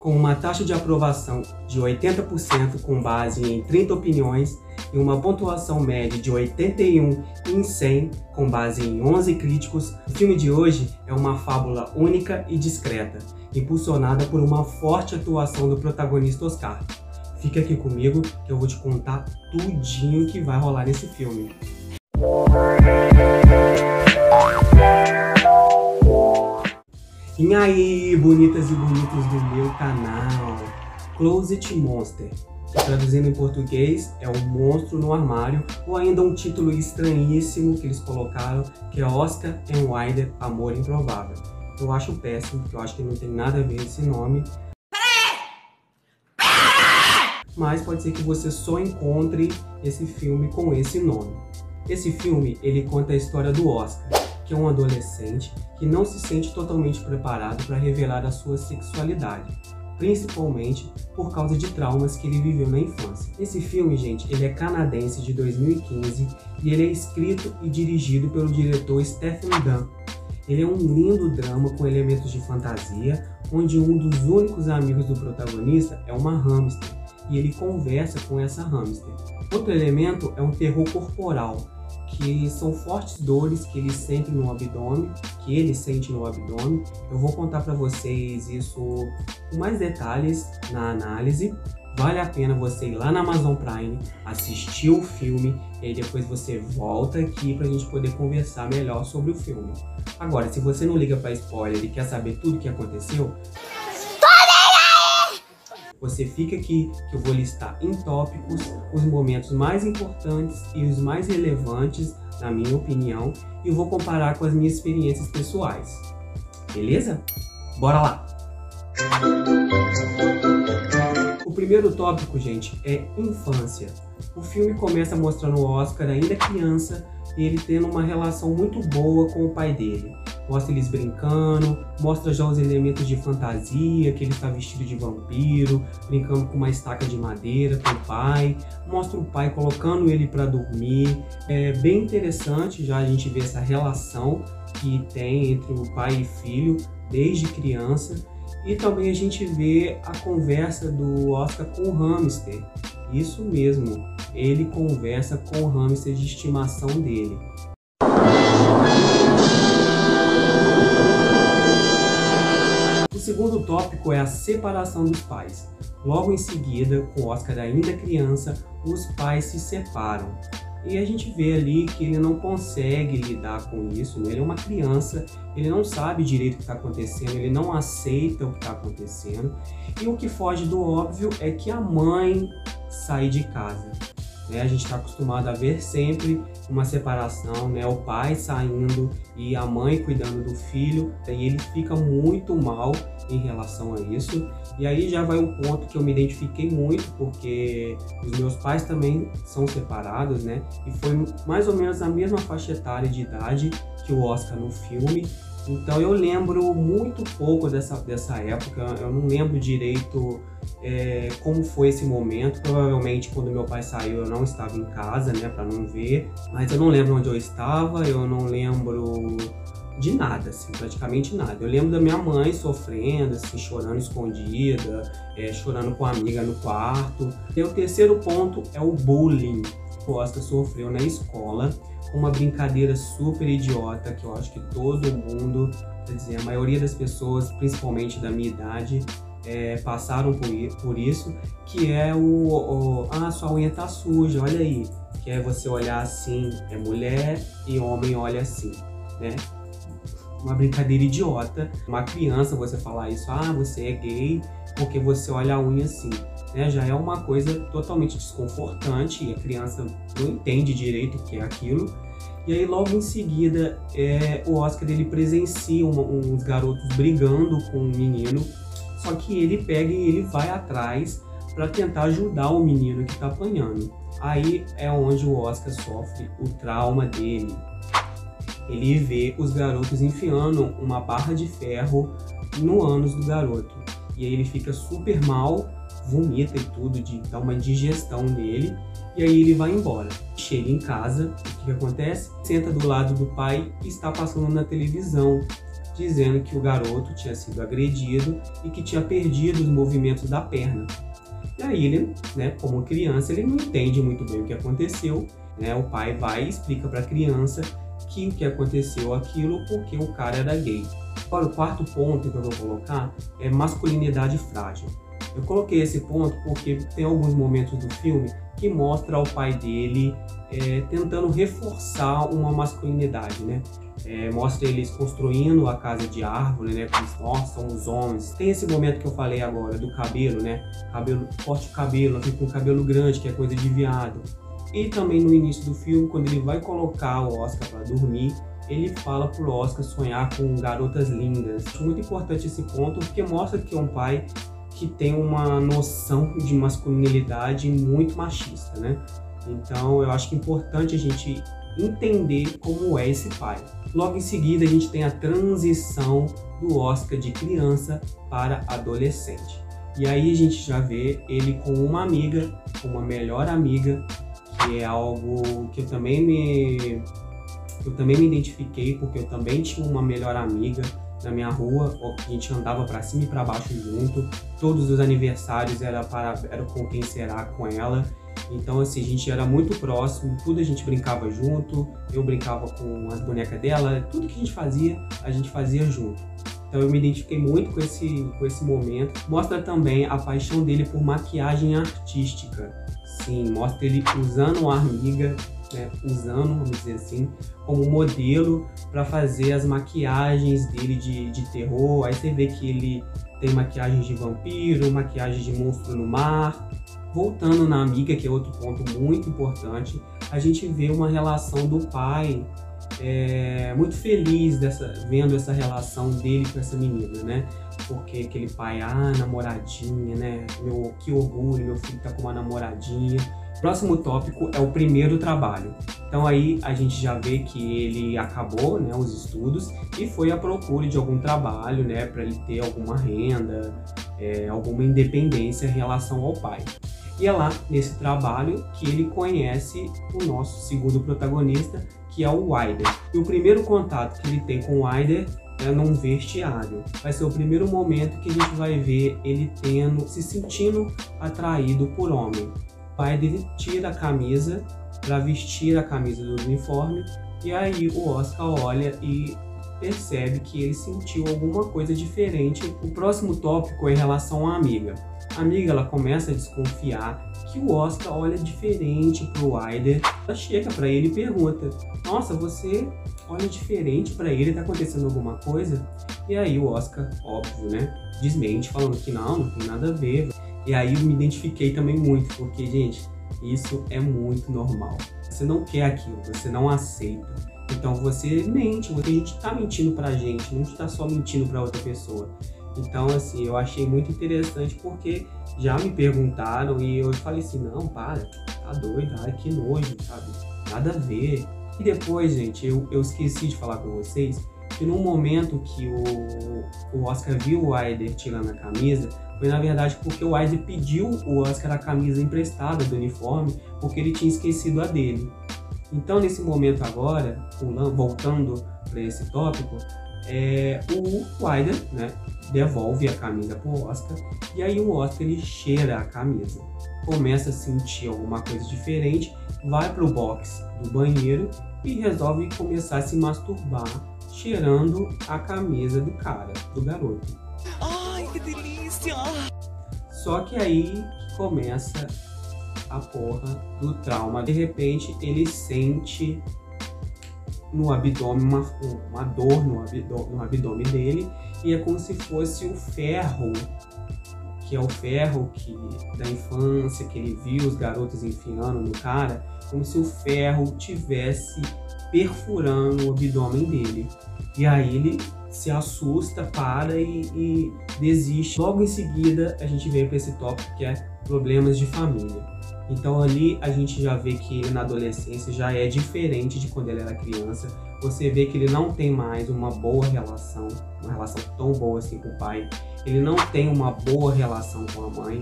Com uma taxa de aprovação de 80% com base em 30 opiniões e uma pontuação média de 81 em 100 com base em 11 críticos, o filme de hoje é uma fábula única e discreta, impulsionada por uma forte atuação do protagonista Oscar. Fica aqui comigo que eu vou te contar tudinho que vai rolar nesse filme. E aí, bonitas e bonitos do meu canal, Closet Monster, que traduzindo em português é um monstro no armário, ou ainda um título estranhíssimo que eles colocaram, que é Oscar and Wilde, Amor Improvável. Eu acho péssimo, porque eu acho que não tem nada a ver esse nome. Mas pode ser que você só encontre esse filme com esse nome. Esse filme, ele conta a história do Oscar, que é um adolescente que não se sente totalmente preparado para revelar a sua sexualidade, principalmente por causa de traumas que ele viveu na infância. Esse filme, gente, ele é canadense de 2015 e ele é escrito e dirigido pelo diretor Stephen Dunn. Ele é um lindo drama com elementos de fantasia, onde um dos únicos amigos do protagonista é uma hamster e ele conversa com essa hamster. Outro elemento é um terror corporal, que são fortes dores que ele sente no abdômen, Eu vou contar para vocês isso com mais detalhes na análise. Vale a pena você ir lá na Amazon Prime, assistir o filme e aí depois você volta aqui pra gente poder conversar melhor sobre o filme. Agora, se você não liga para spoiler e quer saber tudo o que aconteceu, você fica aqui que eu vou listar em tópicos os momentos mais importantes e os mais relevantes, na minha opinião, e eu vou comparar com as minhas experiências pessoais. Beleza? Bora lá! O primeiro tópico, gente, é infância. O filme começa mostrando o Oscar ainda criança e ele tendo uma relação muito boa com o pai dele. Mostra eles brincando, mostra já os elementos de fantasia, que ele está vestido de vampiro, brincando com uma estaca de madeira com o pai. Mostra o pai colocando ele para dormir. É bem interessante já a gente ver essa relação que tem entre o pai e filho desde criança. E também a gente vê a conversa do Oscar com o hamster. Isso mesmo, ele conversa com o hamster de estimação dele. O segundo tópico é a separação dos pais. Logo em seguida, com o Oscar ainda criança, os pais se separam. E a gente vê ali que ele não consegue lidar com isso, né? Ele é uma criança, ele não sabe direito o que está acontecendo, ele não aceita o que está acontecendo. E o que foge do óbvio é que a mãe sai de casa. A gente está acostumado a ver sempre uma separação, né? O pai saindo e a mãe cuidando do filho, e ele fica muito mal em relação a isso. E aí já vai um ponto que eu me identifiquei muito, porque os meus pais também são separados, né? E foi mais ou menos a mesma faixa etária de idade que o Oscar no filme. Então eu lembro muito pouco dessa época, eu não lembro direito como foi esse momento. Provavelmente quando meu pai saiu eu não estava em casa, né, para não ver, mas eu não lembro onde eu estava, eu não lembro de nada, assim, praticamente nada. Eu lembro da minha mãe sofrendo, assim, chorando escondida, chorando com a amiga no quarto. E o terceiro ponto é o bullying que o Oscar sofreu na escola, uma brincadeira super idiota que eu acho que todo mundo, quer dizer, a maioria das pessoas, principalmente da minha idade, passaram por isso, que é sua unha tá suja, olha aí, que é você olhar assim, mulher e homem olha assim, né? Uma brincadeira idiota, uma criança você falar isso, você é gay porque você olha a unha assim. Já é uma coisa totalmente desconfortante e a criança não entende direito o que é aquilo. E aí logo em seguida o Oscar ele presencia uns garotos brigando com um menino, só que ele pega e ele vai atrás para tentar ajudar o menino que está apanhando. Aí é onde o Oscar sofre o trauma dele. Ele vê os garotos enfiando uma barra de ferro no ânus do garoto. E aí ele fica super mal, vomita e tudo, dá uma indigestão nele. E aí ele vai embora. Chega em casa, o que acontece? Senta do lado do pai e está passando na televisão dizendo que o garoto tinha sido agredido e que tinha perdido os movimentos da perna. E aí ele, né, como criança, ele não entende muito bem o que aconteceu, né? O pai vai e explica para a criança que o que aconteceu aquilo porque o cara era gay. Agora, o quarto ponto que eu vou colocar é masculinidade frágil. Eu coloquei esse ponto porque tem alguns momentos do filme que mostra o pai dele tentando reforçar uma masculinidade, né? Mostra eles construindo a casa de árvore, né? Como são os homens. Tem esse momento que eu falei agora do cabelo, né? Corte de cabelo, com cabelo grande, que é coisa de viado. E também no início do filme, quando ele vai colocar o Oscar para dormir, ele fala pro Oscar sonhar com garotas lindas. Acho muito importante esse ponto, porque mostra que é um pai que tem uma noção de masculinidade muito machista, né? Então eu acho que é importante a gente entender como é esse pai. Logo em seguida a gente tem a transição do Oscar de criança para adolescente. E aí a gente já vê ele com uma amiga, uma melhor amiga, que é algo que eu também me identifiquei, porque eu também tinha uma melhor amiga na minha rua, a gente andava para cima e para baixo junto, todos os aniversários era com quem será com ela. Então assim, a gente era muito próximo, tudo a gente brincava junto, eu brincava com as bonecas dela, tudo que a gente fazia junto. Então eu me identifiquei muito com esse momento. Mostra também a paixão dele por maquiagem artística. Sim, mostra ele usando a amiga, né, vamos dizer assim, como modelo para fazer as maquiagens dele de terror. Aí você vê que ele tem maquiagens de vampiro, maquiagem de monstro no mar. Voltando na amiga, que é outro ponto muito importante, a gente vê uma relação do pai muito feliz vendo essa relação dele com essa menina, né? Porque aquele pai, namoradinha, né? Que orgulho, meu filho tá com uma namoradinha. Próximo tópico é o primeiro trabalho. Então aí a gente já vê que ele acabou, né, os estudos e foi à procura de algum trabalho, né, para ele ter alguma renda, alguma independência em relação ao pai. E é lá, nesse trabalho, que ele conhece o nosso segundo protagonista, que é o Wilder. E o primeiro contato que ele tem com o Wilder é num vestiário. Vai ser o primeiro momento que a gente vai ver ele se sentindo atraído por homem. O pai dele tira a camisa para vestir a camisa do uniforme e aí o Oscar olha e percebe que ele sentiu alguma coisa diferente. O próximo tópico é em relação à amiga. A amiga, ela começa a desconfiar que o Oscar olha diferente pro Wilder. Ela chega para ele e pergunta: nossa, você olha diferente para ele, tá acontecendo alguma coisa? E aí o Oscar, óbvio, né, desmente, falando que não tem nada a ver. E aí eu me identifiquei também muito, porque, gente, isso é muito normal. Você não quer aquilo, você não aceita. Então você mente, a gente tá mentindo pra gente, não tá só mentindo pra outra pessoa. Então, assim, eu achei muito interessante porque já me perguntaram e eu falei assim, não, para, tá doido, ai, que nojo, sabe? Nada a ver. E depois, gente, eu esqueci de falar com vocês que no momento que o Oscar viu o Wilder tirando a camisa, foi na verdade porque o Wilder pediu o Oscar a camisa emprestada do uniforme, porque ele tinha esquecido a dele. Então, nesse momento agora, voltando para esse tópico, o Wilder, né, devolve a camisa para o Oscar, e aí o Oscar ele cheira a camisa, começa a sentir alguma coisa diferente, vai para o box do banheiro e resolve começar a se masturbar, cheirando a camisa do cara, do garoto. Ai, que delícia! Só que aí começa a porra do trauma. De repente ele sente no abdômen uma dor no abdômen dele, e é como se fosse o ferro, que é o ferro da infância, que ele viu os garotos enfiando no cara, como se o ferro tivesse perfurando o abdômen dele. E aí ele se assusta, para e desiste. Logo em seguida a gente vem para esse tópico que é problemas de família. Então ali a gente já vê que ele na adolescência já é diferente de quando ele era criança. Você vê que ele não tem mais uma boa relação, uma relação tão boa assim com o pai. Ele não tem uma boa relação com a mãe.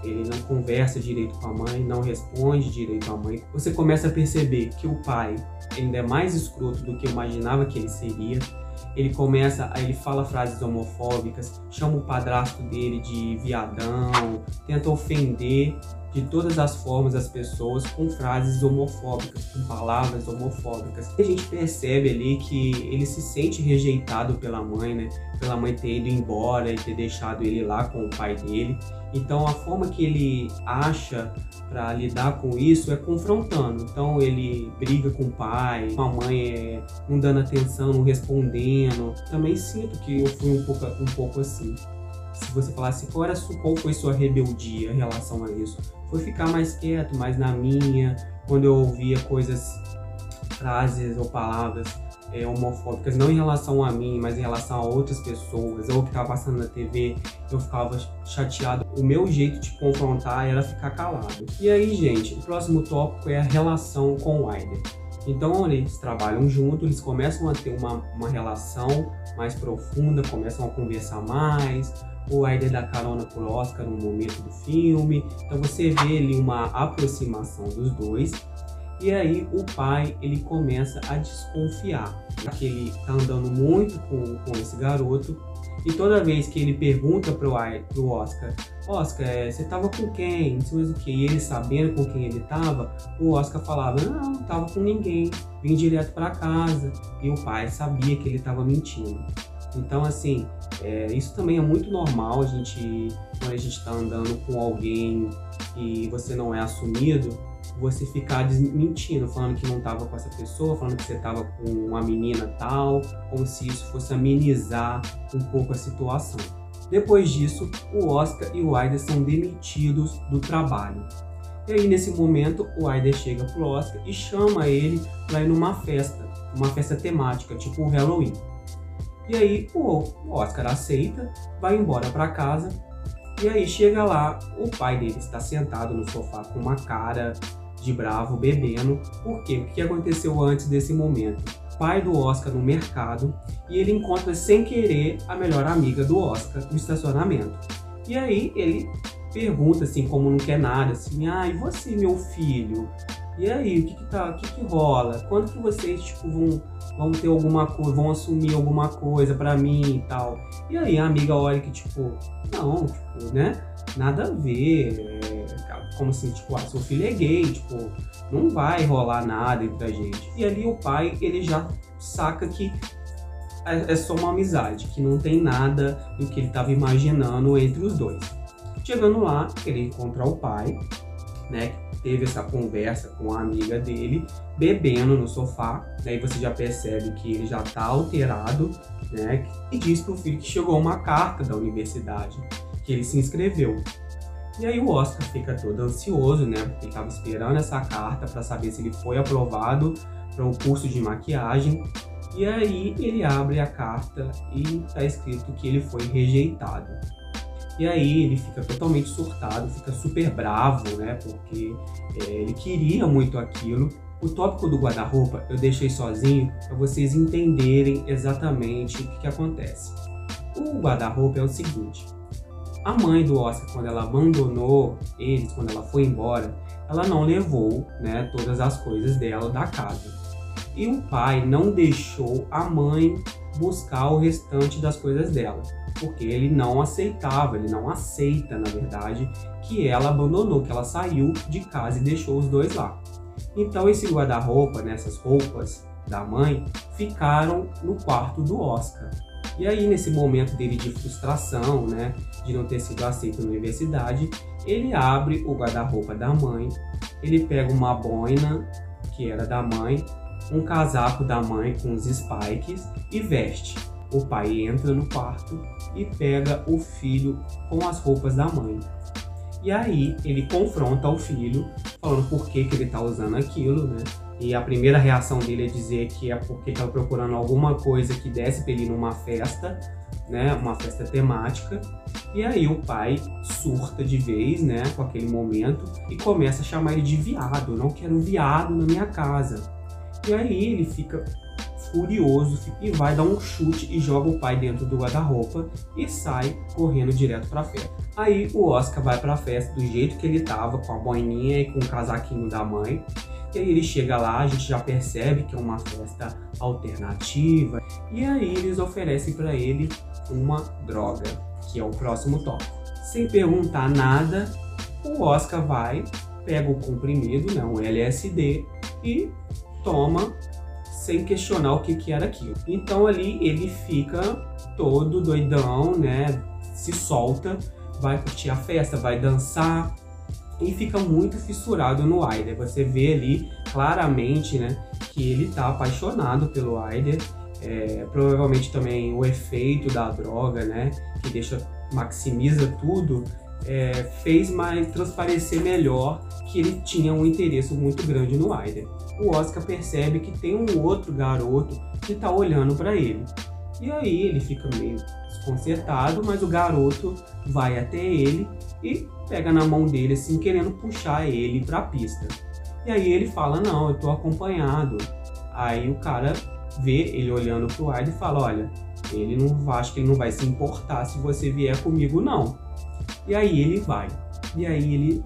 Ele não conversa direito com a mãe, não responde direito à mãe. Você começa a perceber que o pai ainda é mais escroto do que eu imaginava que ele seria. ele fala frases homofóbicas, chama o padrasto dele de viadão, tenta ofender de todas as formas as pessoas com frases homofóbicas, com palavras homofóbicas. A gente percebe ali que ele se sente rejeitado pela mãe, né? Pela mãe ter ido embora e ter deixado ele lá com o pai dele. Então a forma que ele acha para lidar com isso é confrontando. Então ele briga com o pai, com a mãe não dando atenção, não respondendo. Também sinto que eu fui um pouco assim. Se você falasse qual foi sua rebeldia em relação a isso, foi ficar mais quieto, mais na minha, quando eu ouvia frases ou palavras homofóbicas, não em relação a mim, mas em relação a outras pessoas, ou que estava passando na TV, eu ficava chateado. O meu jeito de confrontar era ficar calado. E aí, gente, o próximo tópico é a relação com o Aider. Então, eles trabalham juntos, eles começam a ter uma relação mais profunda, começam a conversar mais. O Aider dá carona pro Oscar no momento do filme. Então você vê ali uma aproximação dos dois. E aí o pai, ele começa a desconfiar, que ele tá andando muito com esse garoto. E toda vez que ele pergunta pro Oscar, você tava com quem? Não sei mais o que. E ele sabendo com quem ele tava, o Oscar falava, não tava com ninguém, vim direto para casa. E o pai sabia que ele tava mentindo. Então, assim, isso também é muito normal, quando a gente está andando com alguém e você não é assumido, você ficar mentindo, falando que não estava com essa pessoa, falando que você estava com uma menina tal, como se isso fosse amenizar um pouco a situação. Depois disso, o Oscar e o Aider são demitidos do trabalho. E aí, nesse momento, o Aider chega pro Oscar e chama ele para ir numa festa temática, tipo o Halloween. E aí o Oscar aceita, vai embora para casa, e aí chega lá, o pai dele está sentado no sofá com uma cara de bravo, bebendo. Por quê? O que aconteceu antes desse momento? O pai do Oscar no mercado, e ele encontra sem querer a melhor amiga do Oscar no estacionamento. E aí ele pergunta assim, como não quer nada, assim, e você, meu filho? E aí, o que rola? Quando que vocês, vão ter alguma coisa, vão assumir alguma coisa pra mim e tal? E aí a amiga olha que, não, né? Nada a ver. Como assim, seu filho é gay, não vai rolar nada entre a gente. E ali o pai, ele já saca que é só uma amizade, que não tem nada do que ele estava imaginando entre os dois. Chegando lá, ele encontra o pai, né? Teve essa conversa com a amiga dele, bebendo no sofá, né? E você já percebe que ele já tá alterado, né? E diz pro filho que chegou uma carta da universidade, que ele se inscreveu. E aí o Oscar fica todo ansioso, né? Porque ele tava esperando essa carta para saber se ele foi aprovado para um curso de maquiagem. E aí ele abre a carta e tá escrito que ele foi rejeitado. E aí ele fica totalmente surtado, fica super bravo, né? Porque ele queria muito aquilo. O tópico do guarda-roupa eu deixei sozinho para vocês entenderem exatamente o que acontece. O guarda-roupa é o seguinte: a mãe do Oscar, quando ela abandonou eles, quando ela foi embora, ela não levou, né, todas as coisas dela da casa. E o pai não deixou a mãe buscar o restante das coisas dela, porque ele não aceitava, ele não aceita, na verdade, que ela abandonou, que ela saiu de casa e deixou os dois lá. Então esse guarda-roupa, nessas roupas da mãe, ficaram no quarto do Oscar. E aí, nesse momento dele de frustração, né, de não ter sido aceito na universidade, ele abre o guarda-roupa da mãe, ele pega uma boina, que era da mãe, um casaco da mãe com os spikes e veste. O pai entra no quarto e pega o filho com as roupas da mãe. E aí ele confronta o filho, falando por que ele tá usando aquilo, né? E a primeira reação dele é dizer que é porque estava procurando alguma coisa que desse para ele ir numa festa, né? Uma festa temática. E aí o pai surta de vez, né? Com aquele momento e começa a chamar ele de viado. Eu não quero viado na minha casa. E aí ele fica furioso e vai dar um chute e joga o pai dentro do guarda-roupa e sai correndo direto pra festa. Aí o Oscar vai pra festa do jeito que ele tava, com a boininha e com o casaquinho da mãe. E aí ele chega lá, a gente já percebe que é uma festa alternativa. E aí eles oferecem para ele uma droga, que é o próximo tópico. Sem perguntar nada, o Oscar vai, pega o comprimido, né, um LSD, e toma sem questionar o que era aquilo. Então ali ele fica todo doidão, né, se solta, vai curtir a festa, vai dançar e fica muito fissurado no Ryder. Você vê ali claramente, né, que ele tá apaixonado pelo Ryder. Provavelmente também o efeito da droga, né, que maximiza tudo, fez mais transparecer melhor que ele tinha um interesse muito grande no Ryder. O Oscar percebe que tem um outro garoto que tá olhando para ele. E aí ele fica meio desconcertado, mas o garoto vai até ele e pega na mão dele assim, querendo puxar ele para a pista. E aí ele fala: não, eu tô acompanhado. Aí o cara vê ele olhando pro Ryder e fala: olha, acho que ele não vai se importar se você vier comigo não. E aí ele vai. E aí ele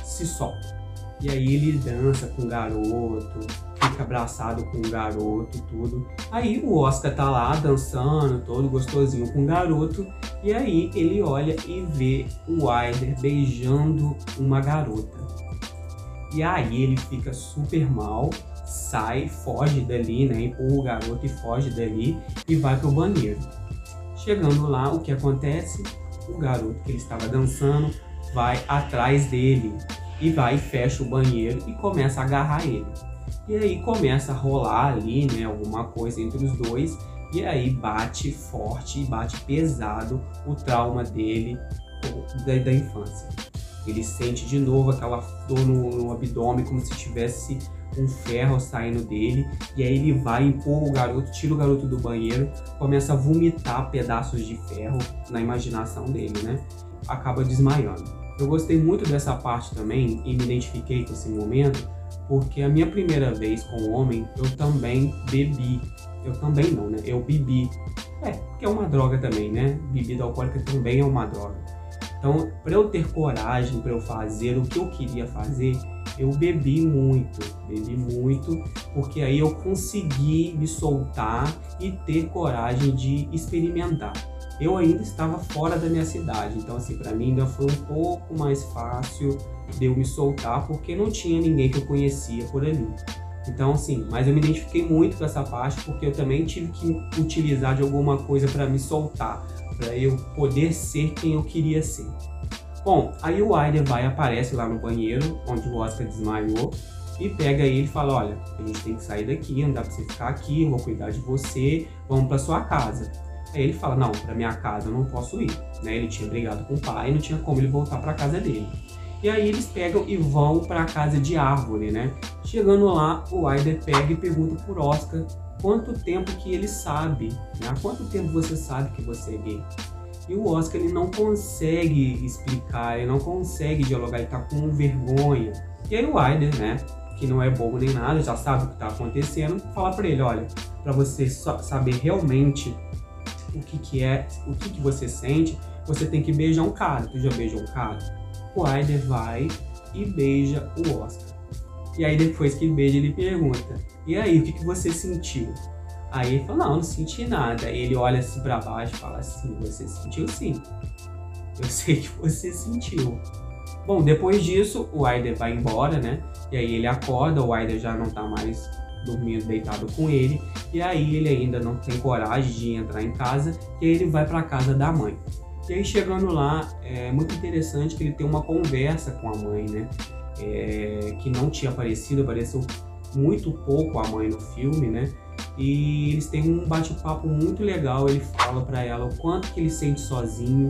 se solta. E aí ele dança com o garoto, fica abraçado com o garoto e tudo. Aí o Oscar tá lá dançando, todo gostosinho com o garoto. E aí ele olha e vê o Ryder beijando uma garota. E aí ele fica super mal, sai, foge dali, né? Empurra o garoto e foge dali e vai pro banheiro. Chegando lá, o que acontece? O garoto que ele estava dançando vai atrás dele e vai e fecha o banheiro e começa a agarrar ele. E aí começa a rolar ali, né, alguma coisa entre os dois, e aí bate forte e bate pesado o trauma dele da infância. Ele sente de novo aquela dor no abdômen, como se tivesse um ferro saindo dele, e aí ele vai, empurra o garoto, tira o garoto do banheiro, começa a vomitar pedaços de ferro na imaginação dele, né? Acaba desmaiando. Eu gostei muito dessa parte também e me identifiquei com esse momento, porque a minha primeira vez com o homem, eu também bebi. Eu também não, né? Eu bebi. Porque é uma droga também, né? Bebida alcoólica também é uma droga. Então, para eu ter coragem, para eu fazer o que eu queria fazer, eu bebi muito, porque aí eu consegui me soltar e ter coragem de experimentar. Eu ainda estava fora da minha cidade, então assim, para mim ainda foi um pouco mais fácil de eu me soltar, porque não tinha ninguém que eu conhecia por ali. Então assim, mas eu me identifiquei muito com essa parte, porque eu também tive que utilizar de alguma coisa para me soltar, para eu poder ser quem eu queria ser. Bom, aí o Ryder aparece lá no banheiro, onde o Oscar desmaiou, e pega ele e fala: olha, a gente tem que sair daqui, não dá pra você ficar aqui, eu vou cuidar de você, vamos pra sua casa. Aí ele fala: não, pra minha casa eu não posso ir, né? Ele tinha brigado com o pai, não tinha como ele voltar pra casa dele. E aí eles pegam e vão pra casa de árvore, né? Chegando lá, o Ryder pega e pergunta pro Oscar quanto tempo que ele sabe, né? Há quanto tempo você sabe que você é gay? E o Oscar, ele não consegue explicar, ele não consegue dialogar, ele tá com vergonha. E aí o Ryder, né, que não é bobo nem nada, já sabe o que tá acontecendo, fala pra ele: olha, pra você saber realmente o que você sente, você tem que beijar um cara. Tu já beijou um cara? O Ryder vai e beija o Oscar. E aí depois que beija, ele pergunta: e aí, o que você sentiu? Aí ele fala: não senti nada. Aí ele olha assim pra baixo e fala assim: você sentiu sim. Eu sei que você sentiu. Bom, depois disso, o Ryder vai embora, né? E aí ele acorda, o Ryder já não tá mais dormindo deitado com ele. E aí ele ainda não tem coragem de entrar em casa. E aí ele vai pra casa da mãe. E aí chegando lá, é muito interessante que ele tem uma conversa com a mãe, né? Que não tinha apareceu muito pouco a mãe no filme, né? E eles têm um bate-papo muito legal. Ele fala pra ela o quanto que ele sente sozinho,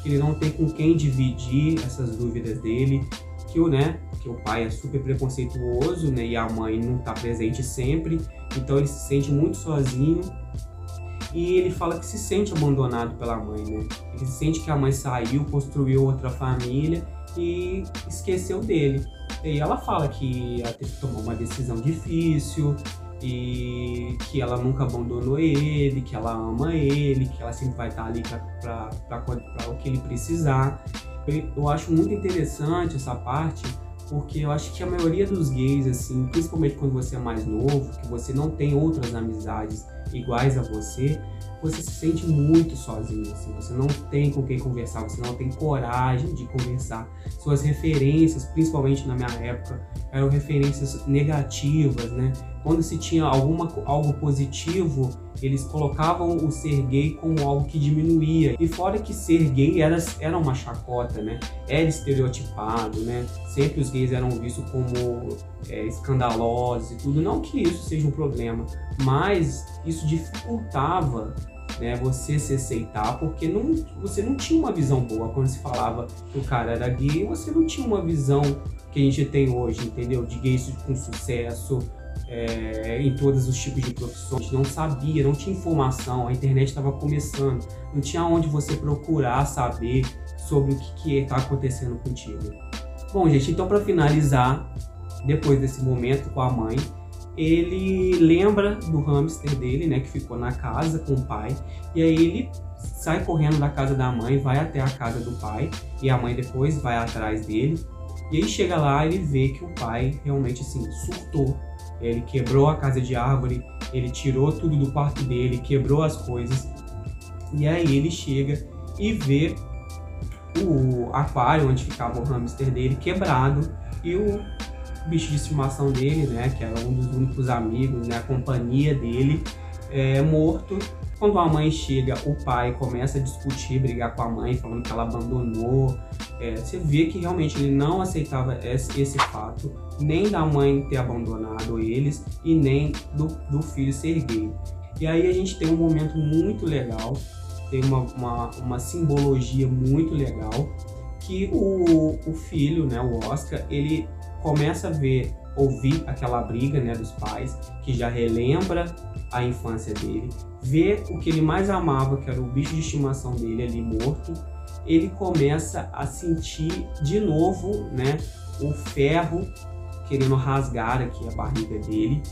que ele não tem com quem dividir essas dúvidas dele, que o pai é super preconceituoso, né? E a mãe não tá presente sempre, então ele se sente muito sozinho. E ele fala que se sente abandonado pela mãe, né? Ele se sente que a mãe saiu, construiu outra família e esqueceu dele. E ela fala que ela teve que tomar uma decisão difícil e que ela nunca abandonou ele, que ela ama ele, que ela sempre vai estar ali para o que ele precisar. Eu acho muito interessante essa parte, porque eu acho que a maioria dos gays, assim, principalmente quando você é mais novo, que você não tem outras amizades iguais a você se sente muito sozinho, assim, você não tem com quem conversar, você não tem coragem de conversar. Suas referências, principalmente na minha época, eram referências negativas, né? Quando se tinha algo positivo, eles colocavam o ser gay como algo que diminuía. E fora que ser gay era uma chacota, né? Era estereotipado, né? Sempre os gays eram vistos como escandalosos e tudo. Não que isso seja um problema, mas isso dificultava, né, você se aceitar, porque você não tinha uma visão boa. Quando se falava que o cara era gay, você não tinha uma visão que a gente tem hoje, entendeu? De gays com sucesso, em todos os tipos de profissões. Não sabia, não tinha informação, a internet estava começando, não tinha onde você procurar saber sobre o que está acontecendo contigo. Bom, gente, então para finalizar, depois desse momento com a mãe, ele lembra do hamster dele, né, que ficou na casa com o pai, e aí ele sai correndo da casa da mãe, vai até a casa do pai, e a mãe depois vai atrás dele, e aí chega lá e ele vê que o pai realmente, assim, surtou. Ele quebrou a casa de árvore, ele tirou tudo do quarto dele, quebrou as coisas, e aí ele chega e vê o aquário onde ficava o hamster dele quebrado, e o bicho de estimação dele, né, que era um dos únicos amigos, né, a companhia dele, morto. Quando a mãe chega, o pai começa a discutir, brigar com a mãe, falando que ela abandonou. Você vê que realmente ele não aceitava esse fato, nem da mãe ter abandonado eles e nem do filho ser gay. E aí a gente tem um momento muito legal, tem uma simbologia muito legal, que o filho, né, o Oscar, ele começa a ouvir aquela briga, né, dos pais, que já relembra a infância dele, vê o que ele mais amava, que era o bicho de estimação dele ali morto. Ele começa a sentir de novo, né, o ferro querendo rasgar aqui a barriga dele.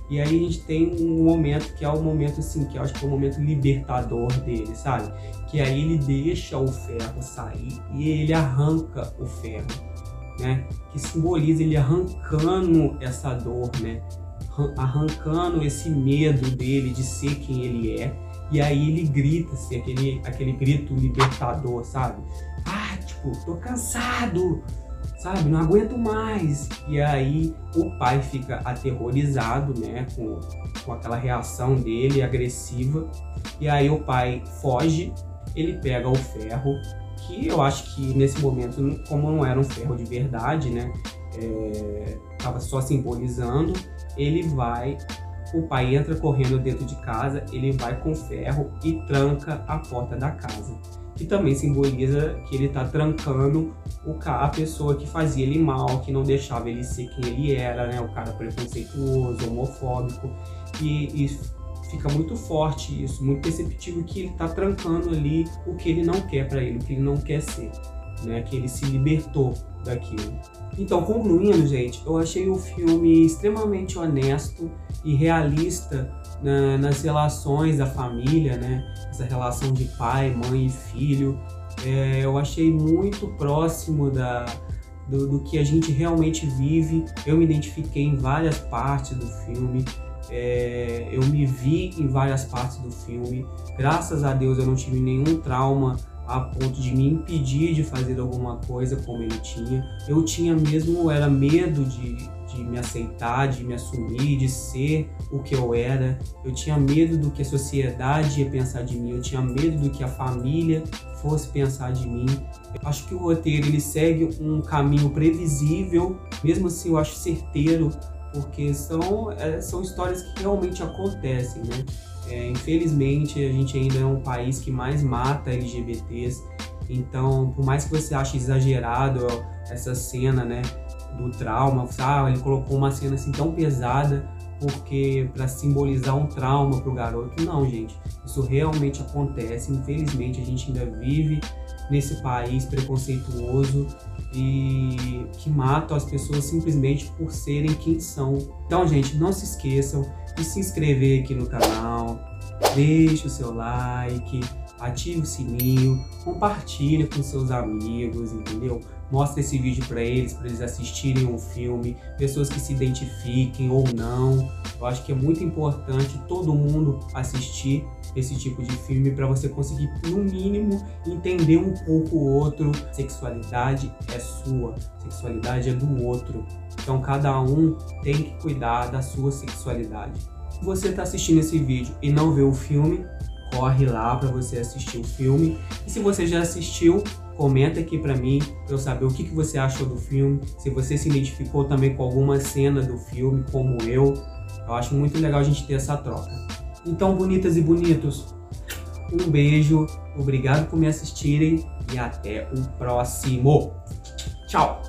E aí a gente tem um momento que é o momento, assim, que eu acho que é o momento libertador dele, sabe? Que aí ele deixa o ferro sair e ele arranca o ferro, né? Que simboliza ele arrancando essa dor, né? Arrancando esse medo dele de ser quem ele é. E aí ele grita, assim, aquele grito libertador, sabe? Ah, tipo, tô cansado, sabe? Não aguento mais. E aí o pai fica aterrorizado, né? Com aquela reação dele agressiva. E aí o pai foge, ele pega o ferro, que eu acho que nesse momento, como não era um ferro de verdade, né? Tava só simbolizando. O pai entra correndo dentro de casa, ele vai com ferro e tranca a porta da casa. Que também simboliza que ele tá trancando a pessoa que fazia ele mal, que não deixava ele ser quem ele era, né? O cara preconceituoso, homofóbico. E fica muito forte isso, muito perceptível que ele tá trancando ali o que ele não quer para ele, o que ele não quer ser, né? Que ele se libertou daquilo. Então, concluindo, gente, eu achei o filme extremamente honesto e realista nas relações da família, né? Essa relação de pai, mãe e filho. Eu achei muito próximo do que a gente realmente vive. Eu me identifiquei em várias partes do filme. Eu me vi em várias partes do filme. Graças a Deus eu não tive nenhum trauma a ponto de me impedir de fazer alguma coisa como ele tinha. Eu tinha mesmo, era medo de me aceitar, de me assumir, de ser o que eu era. Eu tinha medo do que a sociedade ia pensar de mim, eu tinha medo do que a família fosse pensar de mim. Eu acho que o roteiro ele segue um caminho previsível, mesmo assim eu acho certeiro, porque são histórias que realmente acontecem, né? Infelizmente, a gente ainda é um país que mais mata LGBTs, então, por mais que você ache exagerado essa cena, né, do trauma, ele colocou uma cena assim tão pesada porque para simbolizar um trauma pro garoto. Não, gente, isso realmente acontece. Infelizmente, a gente ainda vive nesse país preconceituoso e que mata as pessoas simplesmente por serem quem são. Então, gente, não se esqueçam de se inscrever aqui no canal, deixe o seu like, ative o sininho, compartilhe com seus amigos, entendeu? mostra esse vídeo para eles assistirem um filme, pessoas que se identifiquem ou não. Eu acho que é muito importante todo mundo assistir esse tipo de filme para você conseguir, no mínimo, entender um pouco o outro. Sexualidade é sua, sexualidade é do outro. Então cada um tem que cuidar da sua sexualidade. Se você está assistindo esse vídeo e não viu o filme, corre lá para você assistir o filme. E se você já assistiu, comenta aqui para mim, para eu saber o que você achou do filme. Se você se identificou também com alguma cena do filme, como eu acho muito legal a gente ter essa troca. Então, bonitas e bonitos, um beijo, obrigado por me assistirem e até o próximo. Tchau!